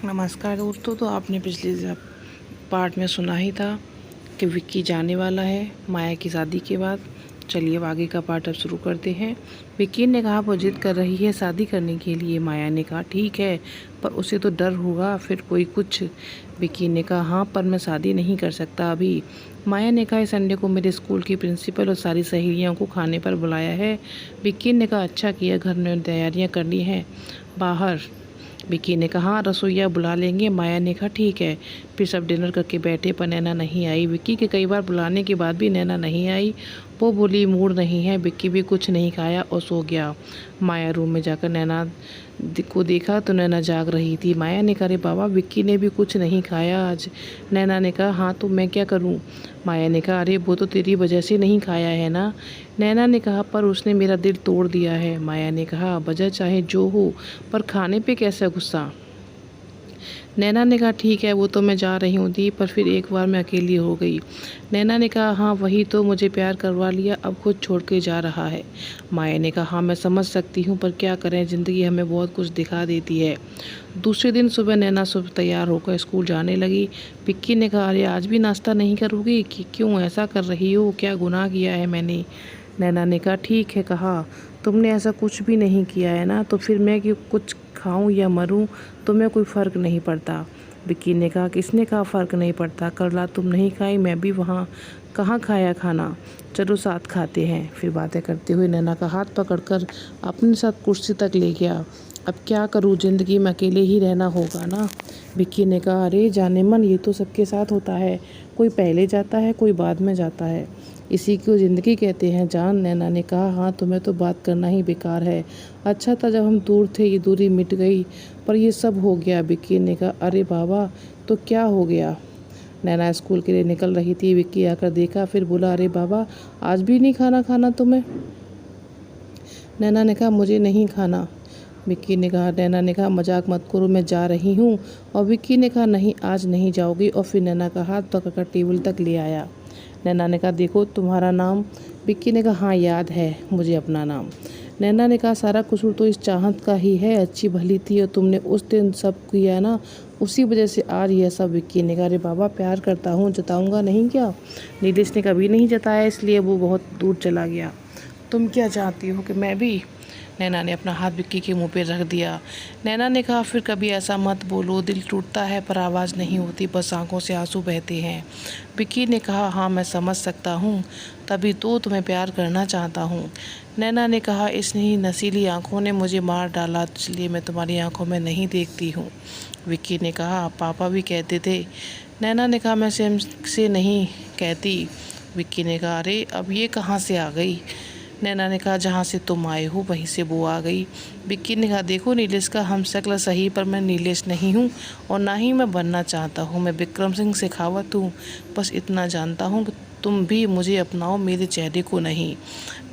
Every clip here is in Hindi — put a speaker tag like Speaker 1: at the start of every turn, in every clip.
Speaker 1: नमस्कार दोस्तों। तो आपने पिछले पार्ट में सुना ही था कि विक्की जाने वाला है माया की शादी के बाद। चलिए अब आगे का पार्ट अब शुरू करते हैं। विक्की ने कहा वो जिद कर रही है शादी करने के लिए। माया ने कहा ठीक है, पर उसे तो डर होगा फिर कोई कुछ। विक्की ने कहा हाँ, पर मैं शादी नहीं कर सकता अभी। माया ने कहा इस संडे को मेरे स्कूल की प्रिंसिपल और सारी सहेलियों को खाने पर बुलाया है। विक्की ने कहा अच्छा किया, घर में तैयारियां करनी है बाहर। विक्की ने कहा हाँ, रसोइया बुला लेंगे। माया ने कहा ठीक है। फिर सब डिनर करके बैठे पर नैना नहीं आई। विक्की के कई बार बुलाने के बाद भी नैना नहीं आई। वो बोली मूड नहीं है। विक्की भी कुछ नहीं खाया और सो गया। माया रूम में जाकर नैना को देखा तो नैना जाग रही थी। माया ने कहा अरे बाबा, विक्की ने भी कुछ नहीं खाया आज। नैना ने कहा हाँ, तो मैं क्या करूँ। माया ने कहा अरे वो तो तेरी वजह से नहीं खाया है ना। नैना ने कहा पर उसने मेरा दिल तोड़ दिया है। माया ने कहा वजह चाहे जो हो, पर खाने पे कैसा गुस्सा। नैना ने कहा ठीक है, वो तो मैं जा रही हूँ दी, पर फिर एक बार मैं अकेली हो गई। नैना ने कहा हाँ वही तो, मुझे प्यार करवा लिया, अब खुद छोड़ के जा रहा है। माया ने कहा हाँ मैं समझ सकती हूँ, पर क्या करें, ज़िंदगी हमें बहुत कुछ दिखा देती है। दूसरे दिन सुबह नैना सुबह तैयार होकर स्कूल जाने लगी। विक्की ने कहा अरे आज भी नाश्ता नहीं करोगी कि क्यों ऐसा कर रही हो, क्या गुनाह किया है मैंने। नैना ने कहा ठीक है, कहा तुमने ऐसा कुछ भी नहीं किया है ना, तो फिर मैं कि कुछ खाऊं या मरूं तुम्हें कोई फ़र्क नहीं पड़ता। विक्की ने कहा किसने कहा फ़र्क नहीं पड़ता, कल रात तुम नहीं खाई, मैं भी वहाँ कहाँ खाया खाना, चलो साथ खाते हैं। फिर बातें करते हुए नैना का हाथ पकड़कर अपने साथ कुर्सी तक ले गया। अब क्या करूँ, ज़िंदगी में अकेले ही रहना होगा ना। विक्की ने कहा अरे जाने मन, ये तो सबके साथ होता है, कोई पहले जाता है कोई बाद में जाता है, इसी को ज़िंदगी कहते हैं जान। नैना ने कहा हाँ, तुम्हें तो बात करना ही बेकार है। अच्छा था जब हम दूर थे, ये दूरी मिट गई, पर ये सब हो गया। विक्की ने कहा अरे बाबा, तो क्या हो गया। नैना स्कूल के लिए निकल रही थी। विक्की आकर देखा, फिर बोला अरे बाबा, आज भी नहीं खाना खाना तुम्हें। नैना ने कहा मुझे नहीं खाना। विक्की ने कहा नैना ने कहा मजाक मत करो, मैं जा रही हूँ। और विक्की ने कहा नहीं, आज नहीं जाओगी। और फिर नैना का हाथ पकड़कर टेबल तक ले आया। नैना ने कहा देखो तुम्हारा नाम। विक्की ने कहा हाँ याद है मुझे अपना नाम। नैना ने कहा सारा कसूर तो इस चाहत का ही है, अच्छी भली थी और तुमने उस दिन सब किया ना, उसी वजह से आज यह सब। विक्की ने कहा अरे बाबा, प्यार करता हूँ, जताऊँगा नहीं क्या। नीलेश ने कभी नहीं जताया, इसलिए वो बहुत दूर चला गया। तुम क्या चाहती हो कि मैं भी। नैना ने अपना हाथ विक्की के मुंह पे रख दिया। नैना ने कहा फिर कभी ऐसा मत बोलो, दिल टूटता है पर आवाज़ नहीं होती, बस आंखों से आंसू बहते हैं। विक्की ने कहा हाँ मैं समझ सकता हूँ, तभी तो तुम्हें प्यार करना चाहता हूँ। नैना ने कहा इस नशीली आंखों ने मुझे मार डाला, इसलिए मैं तुम्हारी आंखों में नहीं देखती हूँ। विक्की ने कहा पापा भी कहते थे। नैना ने कहा मैं सेम से नहीं कहती। विक्की ने कहा अरे अब ये कहाँ से आ गई। नैना ने कहा जहाँ से तुम आए हो वहीं से वो आ गई। विक्की ने कहा देखो नीलेश का हम शक्ल सही, पर मैं नीलेश नहीं हूँ और ना ही मैं बनना चाहता हूँ। मैं विक्रम सिंह शेखावत हूँ। बस इतना जानता हूँ कि तुम भी मुझे अपनाओ, मेरे चेहरे को नहीं।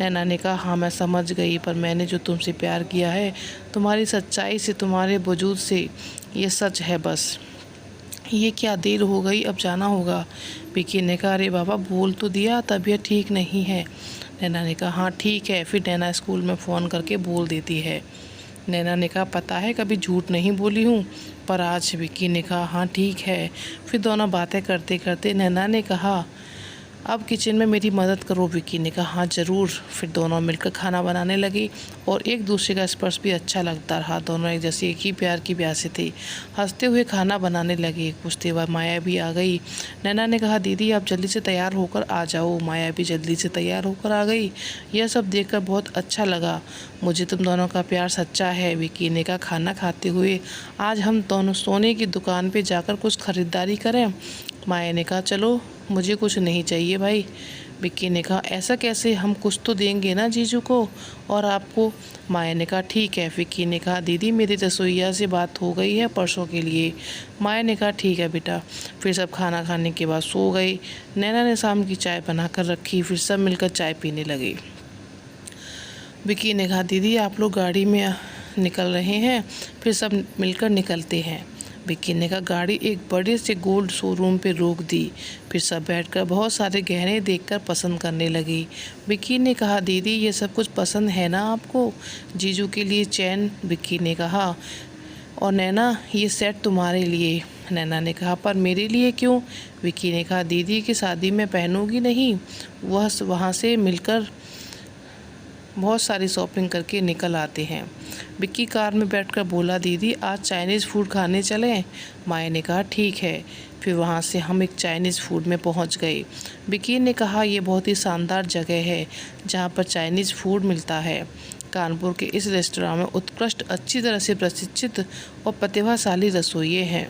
Speaker 1: नैना ने कहा हाँ मैं समझ गई, पर मैंने जो तुमसे प्यार किया है, तुम्हारी सच्चाई से, तुम्हारे वजूद से, ये सच है बस। ये क्या देर हो गई, अब जाना होगा। विक्की ने कहा अरे बाबा बोल तो दिया, तबीयत ठीक नहीं है। नैना ने कहा हाँ ठीक है। फिर नैना स्कूल में फ़ोन करके बोल देती है। नैना ने कहा पता है कभी झूठ नहीं बोली हूँ, पर आज। विक्की ने कहा हाँ ठीक है। फिर दोनों बातें करते करते नैना ने कहा अब किचन में मेरी मदद करो। विक्की ने कहा हाँ ज़रूर। फिर दोनों मिलकर खाना बनाने लगी और एक दूसरे का स्पर्श भी अच्छा लगता रहा। दोनों एक जैसे एक ही प्यार की प्यासे थे। हंसते हुए खाना बनाने लगे। कुछ देर बाद माया भी आ गई। नैना ने कहा दीदी आप जल्दी से तैयार होकर आ जाओ। माया भी जल्दी से तैयार होकर आ गई। यह सब देखकर बहुत अच्छा लगा, मुझे तुम दोनों का प्यार सच्चा है। विक्की ने कहा खाना खाते हुए आज हम दोनों सोने की दुकान पर जाकर कुछ खरीदारी करें। माया ने कहा चलो, मुझे कुछ नहीं चाहिए भाई। विक्की ने कहा ऐसा कैसे, हम कुछ तो देंगे ना जीजू को और आपको। माया ने कहा ठीक है। विक्की ने कहा दीदी मेरी रसोइया से बात हो गई है परसों के लिए। माया ने कहा ठीक है बेटा। फिर सब खाना खाने के बाद सो गई। नैना ने शाम की चाय बनाकर रखी, फिर सब मिलकर चाय पीने लगे। विक्की ने कहा दीदी आप लोग गाड़ी में निकल रहे हैं, फिर सब मिलकर निकलते हैं। विक्की ने कहा गाड़ी एक बड़े से गोल्ड शोरूम पे रोक दी। फिर सब बैठकर बहुत सारे गहने देखकर पसंद करने लगी। विक्की ने कहा दीदी ये सब कुछ पसंद है ना आपको। जीजू के लिए चैन। विक्की ने कहा और नैना ये सेट तुम्हारे लिए। नैना ने कहा पर मेरे लिए क्यों? विक्की ने कहा दीदी की शादी में पहनूंगी नहीं। वह वहाँ से मिलकर बहुत सारी शॉपिंग करके निकल आते हैं। विक्की कार में बैठकर बोला दीदी आज चाइनीज़ फूड खाने चलें? माया ने कहा ठीक है। फिर वहाँ से हम एक चाइनीज़ फूड में पहुँच गए। विक्की ने कहा ये बहुत ही शानदार जगह है जहाँ पर चाइनीज़ फूड मिलता है। कानपुर के इस रेस्टोरेंट में उत्कृष्ट अच्छी तरह से प्रशिक्षित और प्रतिभाशाली रसोइये हैं।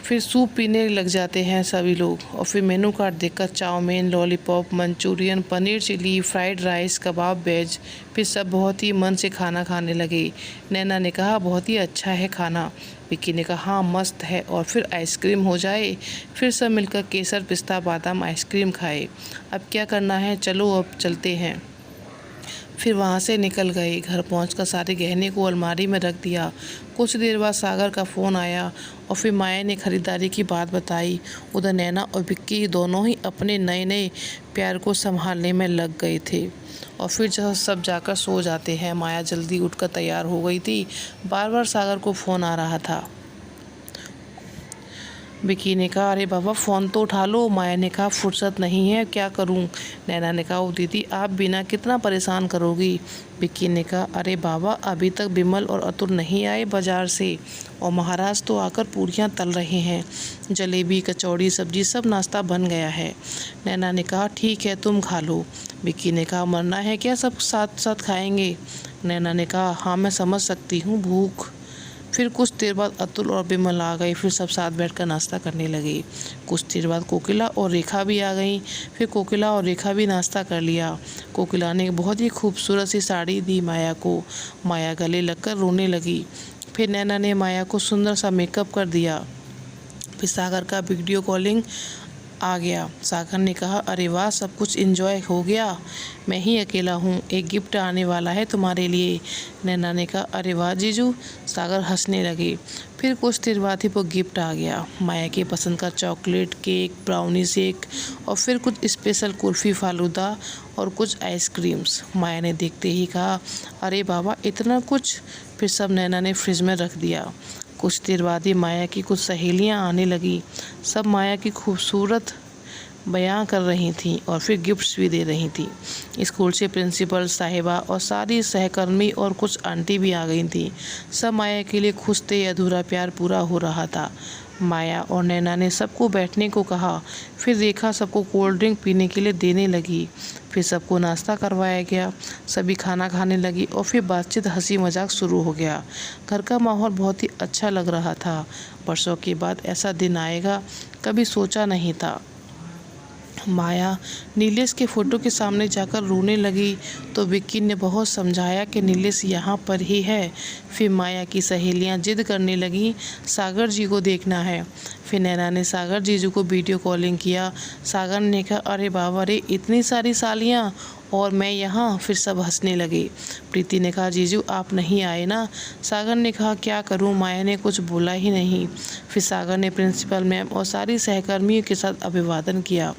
Speaker 1: फिर सूप पीने लग जाते हैं सभी लोग और फिर मेनू कार्ड देखकर chow mein, lollipop, Manchurian, paneer chilli, fried rice, कबाब, वेज, फिर सब बहुत ही मन से खाना खाने लगे। नैना ने कहा बहुत ही अच्छा है खाना। विक्की ने कहा हाँ मस्त है। और फिर आइसक्रीम हो जाए। फिर सब मिलकर केसर, पिस्ता, बादाम आइसक्रीम खाए। अब क्या करना है, चलो अब चलते हैं। फिर वहाँ से निकल गए। घर पहुंचकर सारे गहने को अलमारी में रख दिया। कुछ देर बाद सागर का फ़ोन आया और फिर माया ने ख़रीदारी की बात बताई। उधर नैना और विक्की दोनों ही अपने नए नए प्यार को संभालने में लग गए थे। और फिर जब सब जाकर सो जाते हैं, माया जल्दी उठकर तैयार हो गई थी। बार बार सागर को फ़ोन आ रहा था। विक्की ने कहा अरे बाबा फ़ोन तो उठा लो। माया ने कहा फुर्सत नहीं है, क्या करूं? नैना ने कहा ओ दीदी आप बिना कितना परेशान करोगी? विक्की ने कहा अरे बाबा अभी तक बिमल और अतुल नहीं आए बाज़ार से और महाराज तो आकर पूरियां तल रहे हैं। जलेबी, कचौड़ी, सब्जी सब नाश्ता बन गया है। नैना ने कहा ठीक है तुम खा लो। विक्की ने कहा मरना है क्या, सब साथ साथ खाएंगे? नैना ने कहा हाँ मैं समझ सकती हूँ भूख। फिर कुछ देर बाद अतुल और बिमल आ गए। फिर सब साथ बैठकर नाश्ता करने लगे। कुछ देर बाद कोकिला और रेखा भी आ गईं। फिर कोकिला और रेखा भी नाश्ता कर लिया। कोकिला ने बहुत ही खूबसूरत सी साड़ी दी माया को। माया गले लगकर रोने लगी। फिर नैना ने माया को सुंदर सा मेकअप कर दिया। फिर सागर का वीडियो कॉलिंग आ गया। सागर ने कहा अरे वाह सब कुछ एंजॉय हो गया, मैं ही अकेला हूँ, एक गिफ्ट आने वाला है तुम्हारे लिए। नैना ने कहा अरे वाह जीजू। सागर हंसने लगे। फिर कुछ देर बाद ही वो गिफ्ट आ गया। माया के पसंद का चॉकलेट केक, ब्राउनी शेक और फिर कुछ स्पेशल कुल्फ़ी, फालूदा और कुछ आइसक्रीम्स। माया ने देखते ही कहा अरे बाबा इतना कुछ। फिर सब नैना ने फ्रिज में रख दिया। कुछ देर बाद ही माया की कुछ सहेलियां आने लगी। सब माया की खूबसूरत बयां कर रही थीं और फिर गिफ्ट्स भी दे रही थीं। स्कूल से प्रिंसिपल साहिबा और सारी सहकर्मी और कुछ आंटी भी आ गई थीं। सब माया के लिए खुश थे, अधूरा प्यार पूरा हो रहा था। माया और नैना ने सबको बैठने को कहा। फिर रेखा सबको कोल्ड ड्रिंक पीने के लिए देने लगी। फिर सबको नाश्ता करवाया गया। सभी खाना खाने लगी और फिर बातचीत, हंसी मजाक शुरू हो गया। घर का माहौल बहुत ही अच्छा लग रहा था। वर्षों के बाद ऐसा दिन आएगा कभी सोचा नहीं था। माया नीलेश के फ़ोटो के सामने जाकर रोने लगी तो विक्की ने बहुत समझाया कि नीलेश यहाँ पर ही है। फिर माया की सहेलियाँ जिद करने लगीं सागर जी को देखना है। फिर नैना ने सागर जीजू को वीडियो कॉलिंग किया। सागर ने कहा अरे बाबा रे इतनी सारी सालियाँ और मैं यहाँ। फिर सब हंसने लगे। प्रीति ने कहा जीजू आप नहीं आए ना? सागर ने कहा क्या करूँ, माया ने कुछ बोला ही नहीं। फिर सागर ने प्रिंसिपल मैम और सारी सहकर्मियों के साथ अभिवादन किया।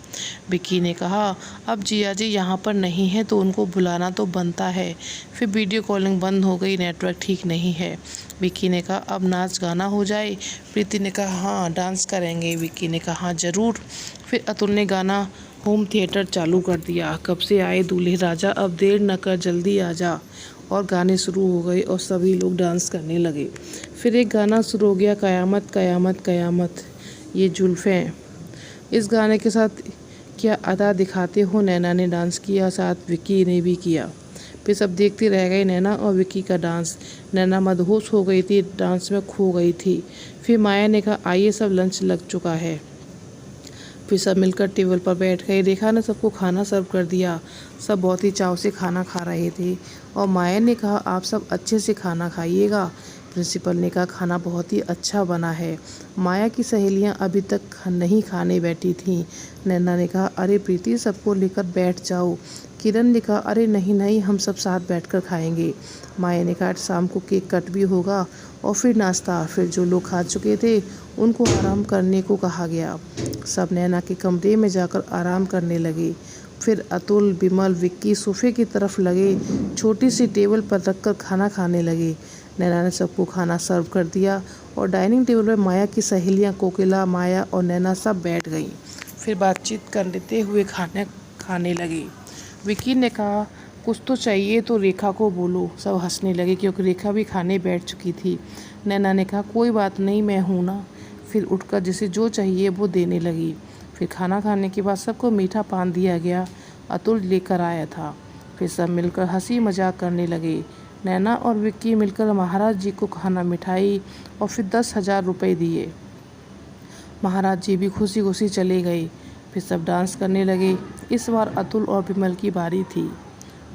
Speaker 1: विक्की ने कहा अब जिया जी यहाँ पर नहीं है तो उनको बुलाना तो बनता है। फिर वीडियो कॉलिंग बंद हो गई, नेटवर्क ठीक नहीं है। विक्की ने कहा अब नाच गाना हो जाए। प्रीति ने कहा हाँ डांस करेंगे। विक्की ने कहा हाँ ज़रूर। फिर अतुल ने गाना होम थिएटर चालू कर दिया। कब से आए दूल्हे राजा, अब देर न कर जल्दी आ जा। और गाने शुरू हो गए और सभी लोग डांस करने लगे। फिर एक गाना शुरू हो गया, कयामत कयामत कयामत ये जुल्फ़ें। इस गाने के साथ क्या अदा दिखाते हो। नैना ने डांस किया, साथ विक्की ने भी किया। फिर सब देखते रह गए नैना और विक्की का डांस। नैना मदहोश हो गई थी, डांस में खो गई थी। फिर माया ने कहा आइए सब लंच लग चुका है। फिर सब मिलकर टेबल पर बैठ गए। रेखा ने सबको खाना सर्व कर दिया। सब बहुत ही चाव से खाना खा रहे थे और माया ने कहा आप सब अच्छे से खाना खाइएगा। प्रिंसिपल ने कहा खाना बहुत ही अच्छा बना है। माया की सहेलियां अभी तक नहीं खाने बैठी थीं। नैना ने कहा अरे प्रीति सबको लेकर बैठ जाओ। किरण ने कहा अरे नहीं नहीं हम सब साथ बैठकर खाएंगे। माया ने कहा शाम को केक कट भी होगा और फिर नाश्ता। फिर जो लोग खा चुके थे उनको आराम करने को कहा गया। सब नैना के कमरे में जाकर आराम करने लगे। फिर अतुल, बिमल, विक्की सोफे की तरफ लगे छोटी सी टेबल पर रखकर खाना खाने लगे। नैना ने सबको खाना सर्व कर दिया और डाइनिंग टेबल पर माया की सहेलियां कोकिला, माया और नैना सब बैठ गईं। फिर बातचीत कर लेते हुए खाना खाने लगी। विक्की ने कहा, कुछ तो चाहिए तो रेखा को बोलो। सब हंसने लगे क्योंकि रेखा भी खाने बैठ चुकी थी। नैना ने कहा, कोई बात नहीं, मैं हूँ ना। फिर उठकर जिसे जो चाहिए वो देने लगी। फिर खाना खाने के बाद सबको मीठा पान दिया गया। अतुल लेकर आया था। फिर सब मिलकर हंसी मजाक करने लगे। नैना और विक्की मिलकर महाराज जी को खाना, मिठाई और फिर 10,000 रुपये दिए। महाराज जी भी खुशी खुशी चले गए। फिर सब डांस करने लगे। इस बार अतुल और विमल की बारी थी।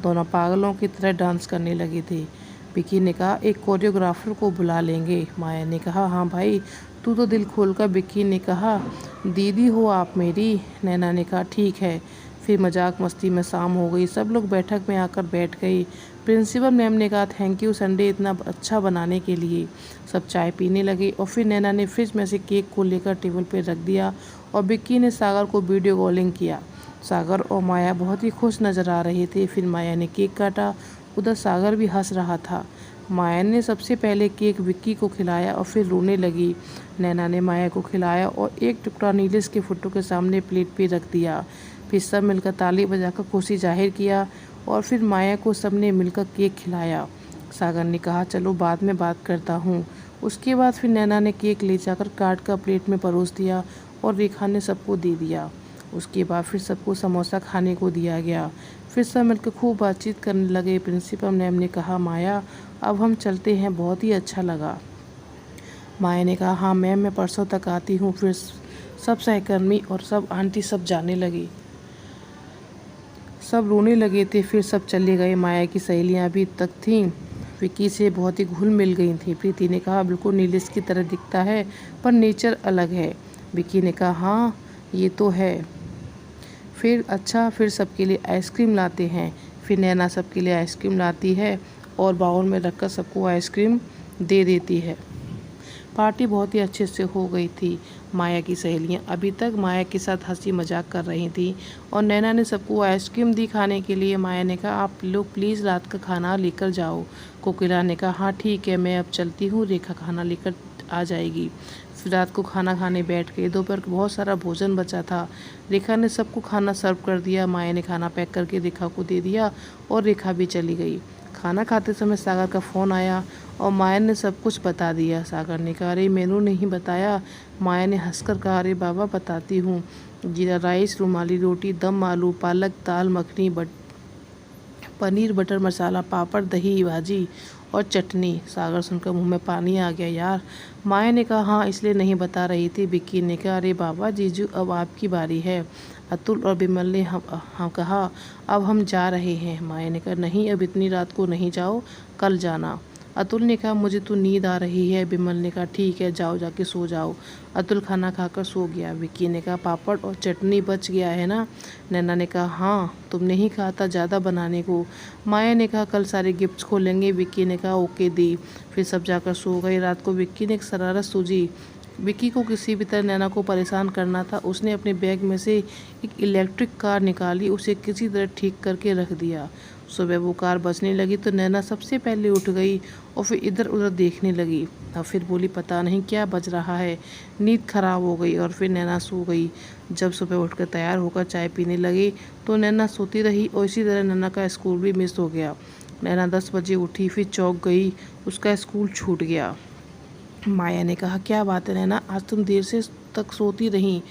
Speaker 1: दोनों पागलों की तरह डांस करने लगे थे। विक्की ने कहा, एक कोरियोग्राफर को बुला लेंगे। माया ने कहा, हाँ भाई, तू तो दिल खोलकर। विक्की ने कहा, दीदी हो आप मेरी। नैना ने कहा, ठीक है। फिर मजाक मस्ती में शाम हो गई। सब लोग बैठक में आकर बैठ गए। प्रिंसिपल मैम ने कहा, थैंक यू संडे इतना अच्छा बनाने के लिए। सब चाय पीने लगे और फिर नैना ने फ्रिज में से केक को लेकर टेबल पर रख दिया और विक्की ने सागर को वीडियो कॉलिंग किया। सागर और माया बहुत ही खुश नज़र आ रहे थे। फिर माया ने केक काटा। उधर सागर भी हंस रहा था। माया ने सबसे पहले केक विक्की को खिलाया और फिर रोने लगी। नैना ने माया को खिलाया और एक टुकड़ा नीलेश के फोटो के सामने प्लेट पे रख दिया। फिर सब मिलकर ताली बजाकर खुशी जाहिर किया और फिर माया को सबने मिलकर केक खिलाया। सागर ने कहा, चलो बाद में बात करता हूँ। उसके बाद फिर नैना ने केक ले जाकर काट कर प्लेट में परोस दिया और रेखा ने सबको दे दिया। उसके बाद फिर सबको समोसा खाने को दिया गया। फिर सब मिलकर खूब बातचीत करने लगे। प्रिंसिपल मैम ने कहा, माया अब हम चलते हैं, बहुत ही अच्छा लगा। माया ने कहा, हाँ मैम, मैं परसों तक आती हूँ। फिर सब सहकर्मी और सब आंटी सब जाने लगी। सब रोने लगे थे। फिर सब चले गए। माया की सहेलियाँ अभी तक थीं। विक्की से बहुत ही घुल मिल गई थी। प्रीति ने कहा, बिल्कुल नीलेश की तरह दिखता है पर नेचर अलग है। विक्की ने कहा, हाँ ये तो है। फिर अच्छा, फिर सबके लिए आइसक्रीम लाते हैं। फिर नैना सबके लिए आइसक्रीम लाती है और बाउल में रखकर सबको आइसक्रीम दे देती है। पार्टी बहुत ही अच्छे से हो गई थी। माया की सहेलियां अभी तक माया के साथ हंसी मजाक कर रही थी और नैना ने सबको आइसक्रीम दी खाने के लिए। माया ने कहा, आप लोग प्लीज़ रात का खाना लेकर जाओ। कोकिला ने कहा, हाँ ठीक है, मैं अब चलती हूँ, रेखा खाना लेकर आ जाएगी। फिर रात को खाना खाने बैठ गए। दोपहर को बहुत सारा भोजन बचा था। रेखा ने सबको खाना सर्व कर दिया। माया ने खाना पैक करके रेखा को दे दिया और रेखा भी चली गई। खाना खाते समय सागर का फ़ोन आया और माया ने सब कुछ बता दिया। सागर ने कहा, अरे मैंने नहीं बताया। माया ने हंसकर कहा, अरे बाबा बताती हूँ, जीरा राइस, रुमाली रोटी, दम आलू, पालक, दाल मखनी, पनीर बटर मसाला, पापड़, दही, भाजी और चटनी। सागर सुनकर मुंह में पानी आ गया। यार, माया ने कहा, हाँ इसलिए नहीं बता रही थी। विक्की ने कहा, अरे बाबा जीजू, अब आपकी बारी है। अतुल और विमल ने हम कहा, अब हम जा रहे हैं। माया ने कहा, नहीं अब इतनी रात को नहीं जाओ, कल जाना। अतुल ने कहा, मुझे तो नींद आ रही है। विमल ने कहा, ठीक है, जाओ, जाके सो जाओ। अतुल खाना खाकर सो गया। विक्की ने कहा, पापड़ और चटनी बच गया है ना? नैना ने कहा, हाँ, तुमने ही कहा था ज़्यादा बनाने को। माया ने कहा, कल सारे गिफ्ट्स खोलेंगे। विक्की ने कहा, ओके दी। फिर सब जाकर सो गए। रात को विक्की ने एक शरारत सूझी। विक्की को किसी भी तरह नैना को परेशान करना था। उसने अपने बैग में से एक इलेक्ट्रिक कार निकाली, उसे किसी तरह ठीक करके रख दिया। सुबह वो कार बजने लगी तो नैना सबसे पहले उठ गई और फिर इधर उधर देखने लगी और फिर बोली, पता नहीं क्या बज रहा है। नींद खराब हो गई और फिर नैना सो गई। जब सुबह उठकर तैयार होकर चाय पीने लगी तो नैना सोती रही और इसी तरह नैना का स्कूल भी मिस हो गया। नैना 10 बजे उठी, फिर चौक गई, उसका स्कूल छूट गया। माया ने कहा, क्या बात है नैना, आज तुम देर से तक सोती रही?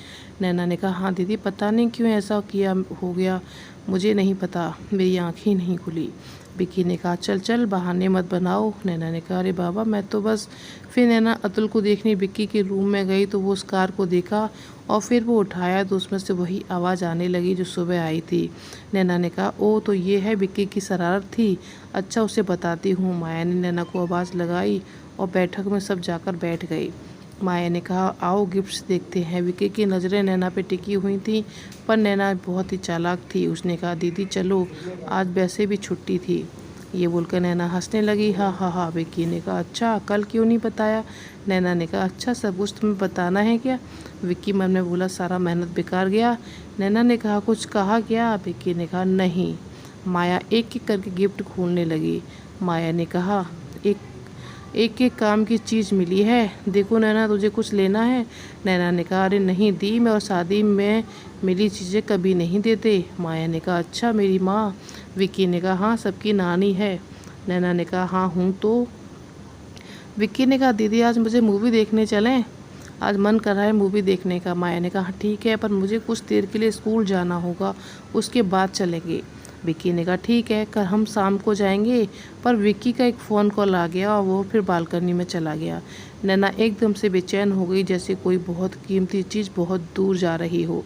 Speaker 1: नैना ने कहा, हाँ दीदी, पता नहीं क्यों ऐसा किया हो गया, मुझे नहीं पता, मेरी आँखें नहीं खुली। विक्की ने कहा, चल चल, बहाने मत बनाओ। नैना ने कहा, अरे बाबा मैं तो बस। फिर नैना अतुल को देखने विक्की के रूम में गई तो वो उस कार को देखा और फिर वो उठाया तो उसमें से वही आवाज़ आने लगी जो सुबह आई थी। नैना ने कहा, ओ तो ये है विक्की की शरारत थी, अच्छा उसे बताती हूँ। माया ने नैना को आवाज़ लगाई और बैठक में सब जाकर बैठ गई। माया ने कहा, आओ गिफ्ट्स देखते हैं। विक्की की नज़रें नैना पे टिकी हुई थी पर नैना बहुत ही चालाक थी। उसने कहा, दीदी चलो, आज वैसे भी छुट्टी थी। ये बोलकर नैना हंसने लगी। हाँ हाँ हाँ। विक्की ने कहा, अच्छा कल क्यों नहीं बताया? नैना ने कहा, अच्छा सब कुछ तुम्हें बताना है क्या? विक्की मन में बोला, सारा मेहनत बेकार गया। नैना ने कहा, कुछ कहा क्या? विक्की ने कहा, नहीं। माया एक एक करके गिफ्ट खोलने लगी। माया ने कहा, एक एक एक काम की चीज़ मिली है। देखो नैना, तुझे कुछ लेना है? नैना ने कहा, अरे नहीं दी, मैं और शादी में मिली चीज़ें कभी नहीं देते। माया ने कहा, अच्छा मेरी माँ? विक्की ने कहा, हाँ सबकी नानी है। नैना ने कहा, हाँ हूँ तो। विक्की ने कहा, दीदी आज मुझे मूवी देखने चलें? आज मन कर रहा है मूवी देखने का। माया ने कहा, ठीक है, पर मुझे कुछ देर के लिए स्कूल जाना होगा, उसके बाद चलेंगे। विक्की ने कहा, ठीक है, कर हम शाम को जाएंगे। पर विक्की का एक फ़ोन कॉल आ गया और वो फिर बालकनी में चला गया। नैना एकदम से बेचैन हो गई, जैसे कोई बहुत कीमती चीज़ बहुत दूर जा रही हो।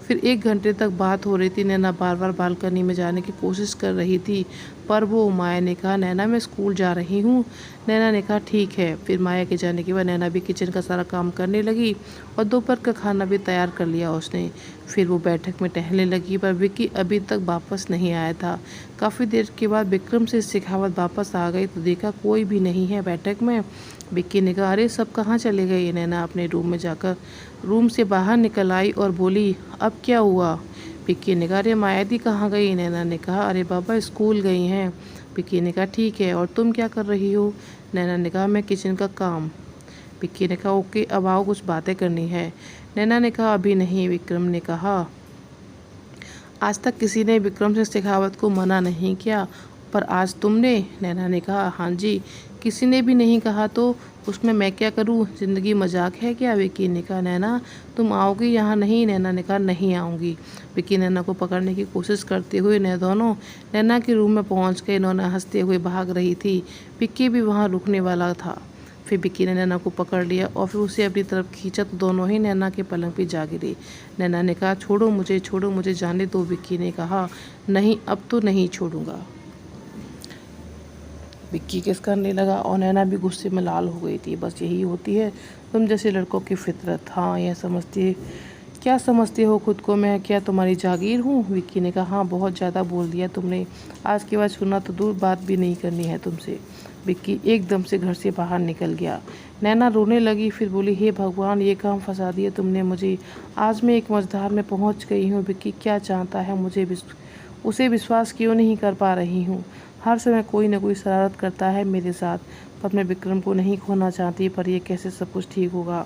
Speaker 1: फिर 1 घंटे तक बात हो रही थी। नैना बार बार बालकनी में जाने की कोशिश कर रही थी, पर वो माया ने कहा, नैना मैं स्कूल जा रही हूँ। नैना ने कहा, ठीक है। फिर माया के जाने के बाद नैना भी किचन का सारा काम करने लगी और दोपहर का खाना भी तैयार कर लिया उसने। फिर वो बैठक में टहलने लगी, पर विक्की अभी तक वापस नहीं आया था। काफ़ी देर के बाद विक्रम से शेखावत वापस आ गई तो देखा कोई भी नहीं है बैठक में। विक्की ने कहा, अरे सब कहाँ चले गए? नैना अपने रूम से बाहर निकल आई और बोली, अब क्या हुआ? विक्की ने कहा, अरे मायादी कहाँ गई? नैना ने कहा, अरे बाबा स्कूल गई हैं। विक्की ने कहा, ठीक है, और तुम क्या कर रही हो? नैना ने कहा, मैं किचन का काम। विक्की ने कहा, ओके, अब आओ कुछ बातें करनी है। नैना ने कहा, अभी नहीं। विक्रम ने कहा, आज तक किसी ने विक्रम सिंह शेखावत को मना नहीं किया, पर आज तुमने? नैना ने कहा, हाँ जी, किसी ने भी नहीं कहा तो उसमें मैं क्या करूँ? ज़िंदगी मजाक है क्या? विक्की ने कहा, नैना तुम आओगी यहाँ? नहीं। नैना ने कहा, नहीं आऊँगी। विक्की नैना को पकड़ने की कोशिश करते हुए दोनों नैना के रूम में पहुँच गए। नैना हंसते हुए भाग रही थी। विक्की भी वहाँ रुकने वाला था। फिर विक्की ने नैना को पकड़ लिया और फिर उसे अपनी तरफ खींचा तो दोनों ही नैना के पलंग पे जा गिरे। नैना ने कहा, छोड़ो मुझे जाने दो। विक्की ने कहा, नहीं अब तो नहीं छोड़ूंगा। विक्की किस करने लगा और नैना भी गुस्से में लाल हो गई थी। बस यही होती है तुम जैसे लड़कों की फितरत। हाँ यह समझती, क्या समझते हो खुद को? मैं क्या तुम्हारी जागीर हूँ? विक्की ने कहा, हाँ बहुत ज़्यादा बोल दिया तुमने। आज के बाद सुना तो दूर, बात भी नहीं करनी है तुमसे। विक्की एकदम से घर से बाहर निकल गया। नैना रोने लगी, फिर बोली, हे भगवान, ये काम फंसा दिया तुमने मुझे। आज मैं एक मझधार में पहुँच गई हूँ। विक्की क्या चाहता है मुझे उसे विश्वास क्यों नहीं कर पा रही हूँ। हर समय कोई न कोई शरारत करता है मेरे साथ, पर मैं विक्रम को नहीं खोना चाहती। पर यह कैसे सब कुछ ठीक होगा?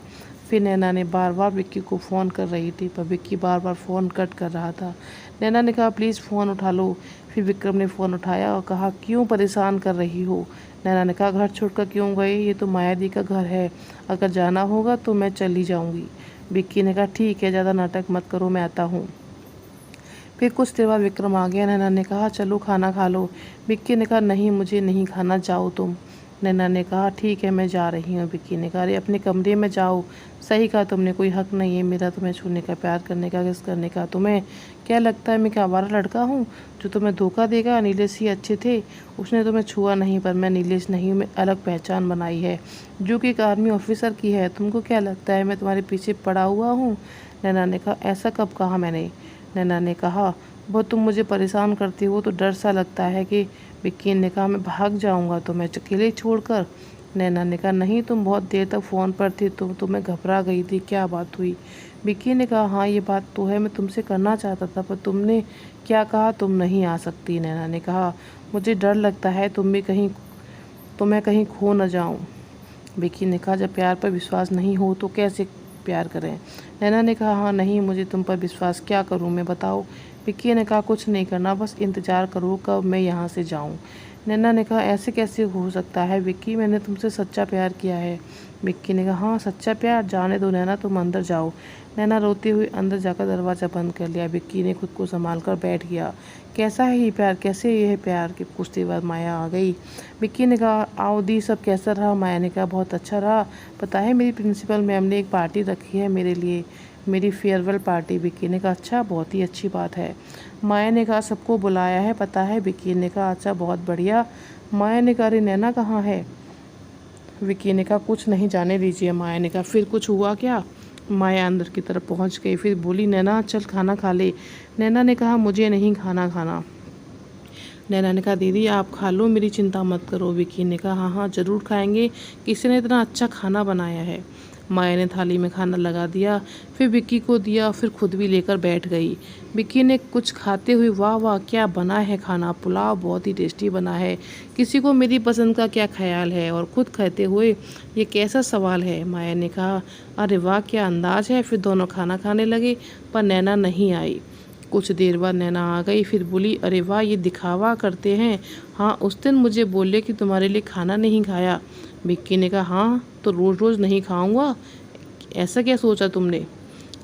Speaker 1: फिर नैना ने बार बार विक्की को फ़ोन कर रही थी, पर विक्की बार बार फ़ोन कट कर रहा था। नैना ने कहा, प्लीज़ फ़ोन उठा लो। फिर विक्रम ने फ़ोन उठाया और कहा, क्यों परेशान कर रही हो? नैना ने कहा, घर छोड़कर क्यों गए? ये तो मायादी का घर है, अगर जाना होगा तो मैं चली जाऊँगी। विक्की ने कहा, ठीक है, ज़्यादा नाटक मत करो, मैं आता हूँ। फिर कुछ देर बाद विक्रम आ गया। नैना ने कहा, चलो खाना खा लो। विक्की ने कहा, नहीं मुझे नहीं खाना, जाओ तुम। नैना ने कहा, ठीक है मैं जा रही हूँ। विक्की ने कहा, अरे अपने कमरे में जाओ। सही कहा तुमने, कोई हक नहीं है मेरा तुम्हें छूने का, प्यार करने का, किस करने का। तुम्हें क्या लगता है मैं क्या आवारा लड़का हूँ जो तुम्हें धोखा देगा? नीलेश ही अच्छे थे, उसने तुम्हें छुआ नहीं, पर मैं नीलेश नहीं हूँ। मैं अलग पहचान बनाई है जो कि एक आर्मी ऑफिसर की है। तुमको क्या लगता है मैं तुम्हारे पीछे पड़ा हुआ हूँ? नैना ने कहा, ऐसा कब कहा मैंने? नैना ने कहा, बहुत तुम मुझे परेशान करती हो तो डर सा लगता है कि। विक्की ने कहा, मैं भाग जाऊंगा तुम्हें अकेले छोड़कर। नैना ने कहा, नहीं तुम बहुत देर तक फ़ोन पर थी, तुम्हें घबरा गई थी, क्या बात हुई? विक्की ने कहा, हाँ ये बात तो है, मैं तुमसे करना चाहता था, पर तुमने क्या कहा, तुम नहीं आ सकती। नैना ने कहा, मुझे डर लगता है मैं कहीं खो न जाऊँ। विक्की ने कहा, जब प्यार पर विश्वास नहीं हो तो कैसे प्यार करें? नैना ने कहा, हाँ नहीं, मुझे तुम पर विश्वास, क्या करूँ मैं बताओ? विक्की ने कहा, कुछ नहीं करना, बस इंतज़ार करो कब मैं यहाँ से जाऊँ। नैना ने कहा, ऐसे कैसे हो सकता है विक्की, मैंने तुमसे सच्चा प्यार किया है। विक्की ने कहा, हाँ सच्चा प्यार, जाने दो नैना, तुम अंदर जाओ। नैना रोते हुए अंदर जाकर दरवाज़ा बंद कर लिया। विक्की ने खुद को संभाल कर बैठ गया। कैसा है ये प्यार, कैसे ये है प्यार? कि कुछ देर बाद माया आ गई। विक्की ने कहा, आओ दी, सब कैसा रहा? माया ने कहा, बहुत अच्छा रहा। पता है मेरी प्रिंसिपल मैम ने एक पार्टी रखी है मेरे लिए, मेरी फेयरवेल पार्टी। विक्की ने कहा, अच्छा, बहुत ही अच्छी बात है। माया ने कहा, सबको बुलाया है पता है? विक्की ने कहा, अच्छा बहुत बढ़िया। माया ने कहा, अरे नैना कहाँ है? विक्की ने कहा, कुछ नहीं, जाने दीजिए। माया ने कहा, फिर कुछ हुआ क्या? माया अंदर की तरफ पहुंच गई, फिर बोली, नैना चल खाना खा ले। नैना ने कहा, मुझे नहीं खाना। नैना ने कहा, दीदी आप खा लो, मेरी चिंता मत करो। विक्की ने कहा, हाँ हाँ ज़रूर खाएंगे, किसी ने इतना अच्छा खाना बनाया है। माया ने थाली में खाना लगा दिया, फिर विक्की को दिया, फिर खुद भी लेकर बैठ गई। विक्की ने कुछ खाते हुए, वाह वाह क्या बना है खाना, पुलाव बहुत ही टेस्टी बना है, किसी को मेरी पसंद का क्या ख्याल है, और खुद खाते हुए ये कैसा सवाल है। माया ने कहा, अरे वाह क्या अंदाज है। फिर दोनों खाना खाने लगे, पर नैना नहीं आई। कुछ देर बाद नैना आ गई, फिर बोली, अरे वाह ये दिखावा करते हैं। हाँ उस दिन मुझे बोले कि तुम्हारे लिए खाना नहीं खाया। विक्की ने कहा, हाँ तो रोज़ रोज़ नहीं खाऊंगा, ऐसा क्या सोचा तुमने।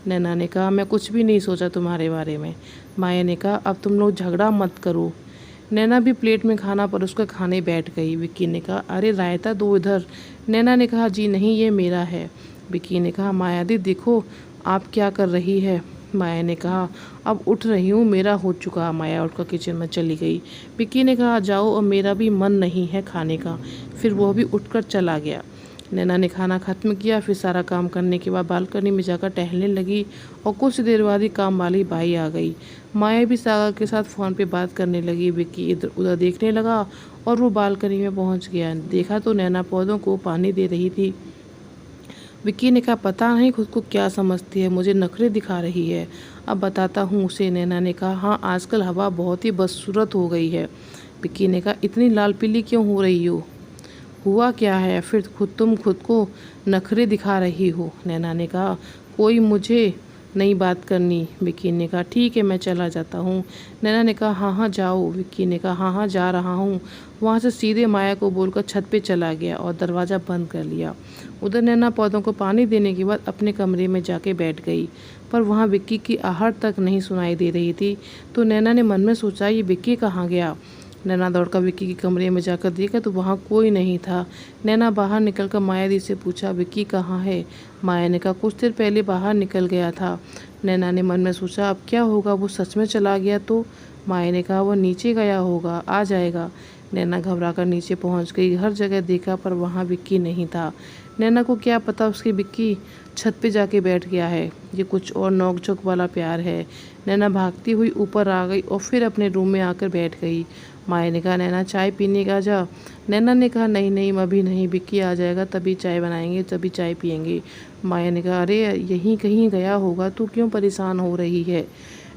Speaker 1: नैना ने कहा, मैं कुछ भी नहीं सोचा तुम्हारे बारे में। माया ने कहा, अब तुम लोग झगड़ा मत करो। नैना भी प्लेट में खाना परोसकर खाने बैठ गई। विक्की ने कहा, अरे रायता दो इधर। नैना ने कहा, जी नहीं ये मेरा है। विक्की ने कहा, माया दी देखो आप क्या कर रही है। माया ने कहा, अब उठ रही हूँ, मेरा हो चुका। माया उठकर किचन में चली गई। विक्की ने कहा, जाओ और मेरा भी मन नहीं है खाने का। फिर वह भी उठकर चला गया। नैना ने खाना खत्म किया, फिर सारा काम करने के बाद बालकनी में जाकर टहलने लगी, और कुछ देर बाद ही काम वाली बाई आ गई। माया भी सागर के साथ फ़ोन पे बात करने लगी। विक्की इधर उधर देखने लगा और वो बालकनी में पहुंच गया। देखा तो नैना पौधों को पानी दे रही थी। विक्की ने कहा, पता नहीं खुद को क्या समझती है, मुझे नखरे दिखा रही है, अब बताता हूँ उसे। नैना ने कहा, हाँ आजकल हवा बहुत ही बदसूरत हो गई है। विक्की ने कहा, इतनी लाल पीली क्यों हो रही हो, हुआ क्या है, फिर तुम खुद को नखरे दिखा रही हो। नैना ने कहा, कोई मुझे नहीं बात करनी। विक्की ने कहा, ठीक है मैं चला जाता हूँ। नैना ने कहा, हाँ हाँ जाओ। विक्की ने कहा, हाँ हाँ जा रहा हूँ। वहाँ से सीधे माया को बोलकर छत पे चला गया और दरवाज़ा बंद कर लिया। उधर नैना पौधों को पानी देने के बाद अपने कमरे में जाके बैठ गई, पर वहाँ विक्की की आहट तक नहीं सुनाई दे रही थी। तो नैना ने मन में सोचा, ये विक्की कहाँ गया। नैना दौड़कर विक्की के कमरे में जाकर देखा तो वहाँ कोई नहीं था। नैना बाहर निकलकर माया दी से पूछा, विक्की कहाँ है। माया ने कहा, कुछ देर पहले बाहर निकल गया था। नैना ने मन में सोचा, अब क्या होगा, वो सच में चला गया तो। माया ने कहा, वो नीचे गया होगा, आ जाएगा। नैना घबराकर नीचे पहुंच गई, हर जगह देखा पर वहाँ विक्की नहीं था। नैना को क्या पता उसकी विक्की छत पे जाके बैठ गया है, ये कुछ और नोक-झोंक वाला प्यार है। नैना भागती हुई ऊपर आ गई और फिर अपने रूम में आकर बैठ गई। माया ने कहा, नैना चाय पीने का जा। नैना ने कहा, नहीं नहीं अभी नहीं, विक्की आ जाएगा तभी चाय बनाएंगे, तभी चाय पियेंगे। माया ने कहा, अरे यहीं कहीं गया होगा, तू क्यों परेशान हो रही है।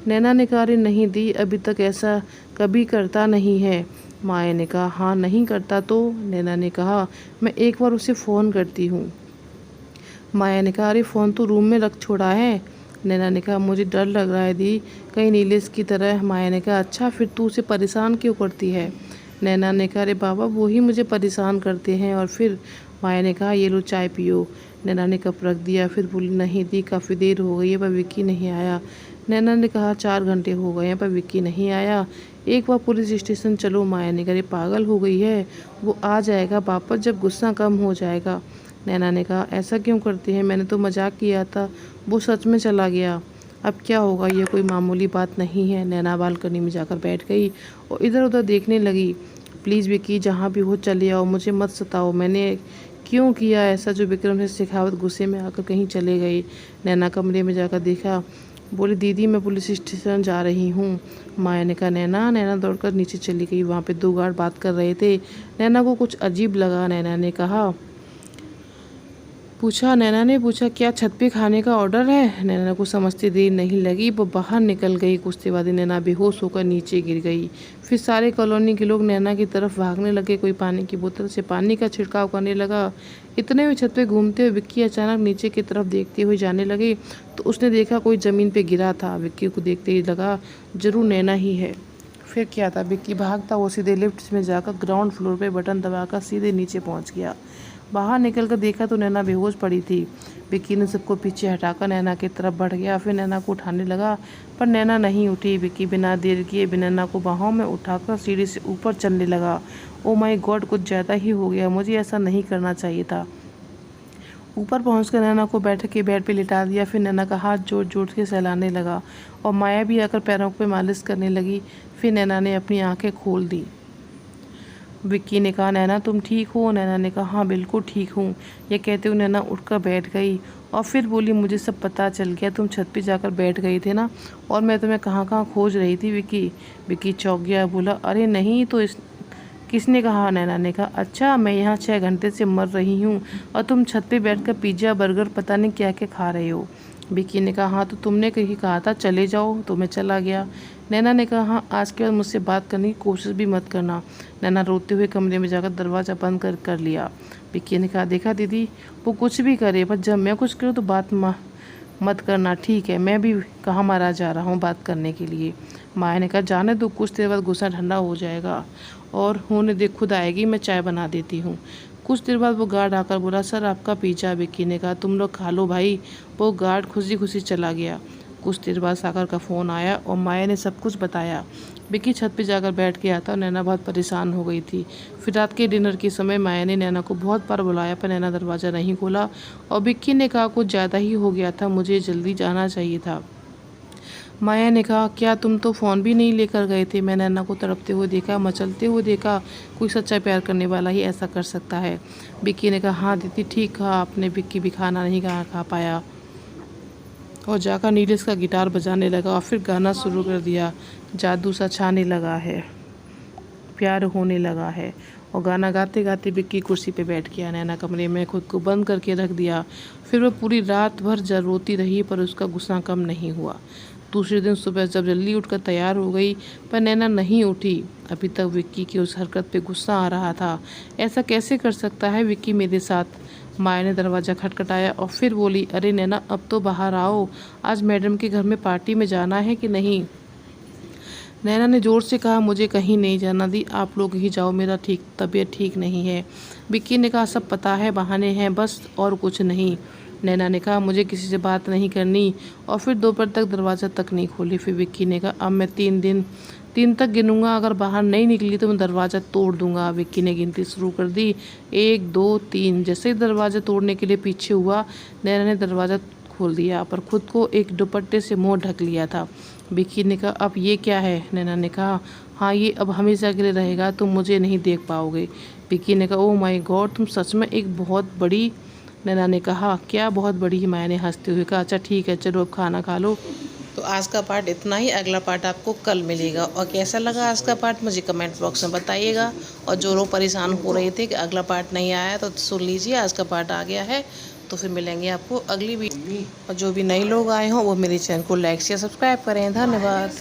Speaker 1: नैना ने कहा, अरे नहीं दी, अभी तक ऐसा कभी करता नहीं है। माया ने कहा, हाँ नहीं करता तो। नैना ने कहा, मैं एक बार उसे फ़ोन करती हूँ। माया ने कहा, अरे फ़ोन तो रूम में रख छोड़ा है। नैना ने कहा, मुझे डर लग रहा है दी, कहीं नीलेश की तरह। माया ने कहा, अच्छा फिर तू उसे परेशान क्यों करती है। नैना ने कहा, अरे बाबा वो ही मुझे परेशान करते हैं। और फिर माया ने कहा, ये लो चाय पियो। नैना ने कप रख दिया, फिर बोली, नहीं दी काफ़ी देर हो गई है पर विक्की नहीं आया। नैना ने कहा, 4 घंटे हो गए हैं पर विक्की नहीं आया, एक बार पुलिस स्टेशन चलो। माया ने कहा, पागल हो गई है, वो आ जाएगा वापस जब गुस्सा कम हो जाएगा। नैना ने कहा, ऐसा क्यों करती है, मैंने तो मजाक किया था, वो सच में चला गया, अब क्या होगा, ये कोई मामूली बात नहीं है। नैना बालकनी में जाकर बैठ गई और इधर उधर देखने लगी। प्लीज़ विक्की जहाँ भी हो चले आओ, मुझे मत सताओ, मैंने क्यों किया ऐसा जो। विक्रम से शेखावत गुस्से में आकर कहीं चले गई। नैना कमरे में जाकर देखा, बोली, दीदी मैं पुलिस स्टेशन जा रही हूँ। माया ने कहा, नैना। नैना दौड़कर नीचे चली गई, वहाँ पे 2 गार्ड बात कर रहे थे। नैना को कुछ अजीब लगा। नैना ने पूछा, क्या छत पे खाने का ऑर्डर है। नैना को समझते देर नहीं लगी, वो बाहर निकल गई। कुछ देर बाद नैना बेहोश होकर नीचे गिर गई। फिर सारे कॉलोनी के लोग नैना की तरफ भागने लगे, कोई पानी की बोतल से पानी का छिड़काव करने लगा। इतने में छत पे घूमते हुए विक्की अचानक नीचे की तरफ देखते हुए जाने लगे तो उसने देखा कोई ज़मीन पे गिरा था। विक्की को देखते ही लगा जरूर नैना ही है। फिर क्या था, विक्की भागता वो सीधे लिफ्ट में जाकर ग्राउंड फ्लोर पे बटन दबाकर सीधे नीचे पहुंच गया। बाहर निकलकर देखा तो नैना बेहोश पड़ी थी। विक्की ने सबको पीछे हटाकर नैना की तरफ बढ़ गया, फिर नैना को उठाने लगा पर नैना नहीं उठी। विक्की बिना देर किए नैना को बाहों में उठाकर सीढ़ी से ऊपर चलने लगा। ओ माय गॉड, कुछ ज़्यादा ही हो गया, मुझे ऐसा नहीं करना चाहिए था। ऊपर पहुंचकर नैना को बैठ के बेड पे लिटा दिया, फिर नैना का हाथ जोड़ जोड़ के सहलाने लगा और माया भी आकर पैरों पे मालिश करने लगी। फिर नैना ने अपनी आंखें खोल दी। विक्की ने कहा, नैना तुम ठीक हो। नैना ने कहा, हाँ बिल्कुल ठीक हूँ। यह कहते हुए नैना उठकर बैठ गई और फिर बोली, मुझे सब पता चल गया, तुम छत पे जाकर बैठ गई थे ना, और मैं तुम्हें कहाँ कहाँ खोज रही थी। विक्की चौंक गया, बोला, अरे नहीं तो किसने कहा? नैना ने कहा, अच्छा मैं यहाँ 6 घंटे से मर रही हूँ और तुम छत पे बैठकर पिज़्ज़ा बर्गर पता नहीं क्या क्या खा रहे हो। विक्की ने कहा, हाँ तो तुमने कहीं कहा था चले जाओ तो मैं चला गया। नैना ने कहा, हाँ आज के बाद मुझसे बात करने की कोशिश भी मत करना। नैना रोते हुए कमरे में जाकर दरवाज़ा बंद कर लिया। विक्की ने कहा, देखा दीदी, वो कुछ भी करे पर जब मैं कुछ करूँ तो बात मत करना, ठीक है? मैं भी कहाँ मारा जा रहा हूँ बात करने के लिए। माया ने कहा, जाने दो, कुछ देर बाद गुस्सा ठंडा हो जाएगा और होने दे, खुद आएगी, मैं चाय बना देती हूँ। कुछ देर बाद वो गार्ड आकर बोला, सर आपका पिज़्ज़ा। विक्की ने कहा, तुम लोग खा लो भाई। वो गार्ड खुशी खुशी चला गया। कुछ देर बाद सागर का फ़ोन आया और माया ने सब कुछ बताया। विक्की छत पे जाकर बैठ गया था और नैना बहुत परेशान हो गई थी। फिर रात के डिनर के समय माया ने नैना को बहुत बार बुलाया पर नैना दरवाज़ा नहीं खोला और विक्की ने कहा, कुछ ज़्यादा ही हो गया था, मुझे जल्दी जाना चाहिए था। माया ने कहा, क्या तुम तो फ़ोन भी नहीं लेकर गए थे? मैं नैना को तड़पते हुए देखा, मचलते हुए देखा। कोई सच्चा प्यार करने वाला ही ऐसा कर सकता है। विक्की ने कहा, हाँ दीदी ठीक कहा आपने। विक्की भी खाना नहीं खा पाया और जाकर नीलेश का गिटार बजाने लगा और फिर गाना शुरू कर दिया। जादू सा छाने लगा है, प्यार होने लगा है। और गाना गाते गाते विक्की कुर्सी पे बैठ गया। नैना कमरे में खुद को बंद करके रख दिया। फिर वह पूरी रात भर रोती रही पर उसका गुस्सा कम नहीं हुआ। दूसरे दिन सुबह जब जल्दी उठकर तैयार हो गई पर नैना नहीं उठी। अभी तक विक्की की उस हरकत पे गुस्सा आ रहा था। ऐसा कैसे कर सकता है विक्की मेरे साथ? माया ने दरवाज़ा खटखटाया और फिर बोली, अरे नैना अब तो बाहर आओ, आज मैडम के घर में पार्टी में जाना है कि नहीं? नैना ने ज़ोर से कहा, मुझे कहीं नहीं जाना दी, आप लोग ही जाओ, मेरा तबीयत ठीक नहीं है। विक्की ने कहा, सब पता है, बहाने हैं बस और कुछ नहीं। नैना ने कहा, मुझे किसी से बात नहीं करनी और फिर दोपहर तक दरवाज़ा तक नहीं खोली। फिर विक्की ने कहा, अब मैं 3 तक गिनूंगा, अगर बाहर नहीं निकली तो मैं दरवाज़ा तोड़ दूंगा। विक्की ने गिनती शुरू कर दी, 1 2 3। जैसे ही दरवाज़ा तोड़ने के लिए पीछे हुआ, नैना ने दरवाज़ा खोल दिया पर खुद को एक दुपट्टे से मुंह ढक लिया था। विक्की ने कहा, अब ये क्या है? नैना ने कहा, हाँ ये अब हमेशा के लिए रहेगा, तुम मुझे नहीं देख पाओगे। विक्की ने कहा, ओह माय गॉड, तुम सच में एक बहुत बड़ी। नैना ने कहा, क्या बहुत बड़ी? माया ने हंसते हुए कहा, अच्छा ठीक है, चलो अब खाना खा लो। तो आज का पार्ट इतना ही, अगला पार्ट आपको कल मिलेगा। और कैसा लगा आज का पार्ट मुझे कमेंट बॉक्स में बताइएगा। और जो लोग परेशान हो रहे थे कि अगला पार्ट नहीं आया तो सुन लीजिए, आज का पार्ट आ गया है। तो फिर मिलेंगे आपको अगली वीडियो। और जो भी नए लोग आए हों वो मेरे चैनल को लाइक शेयर सब्सक्राइब करें। धन्यवाद।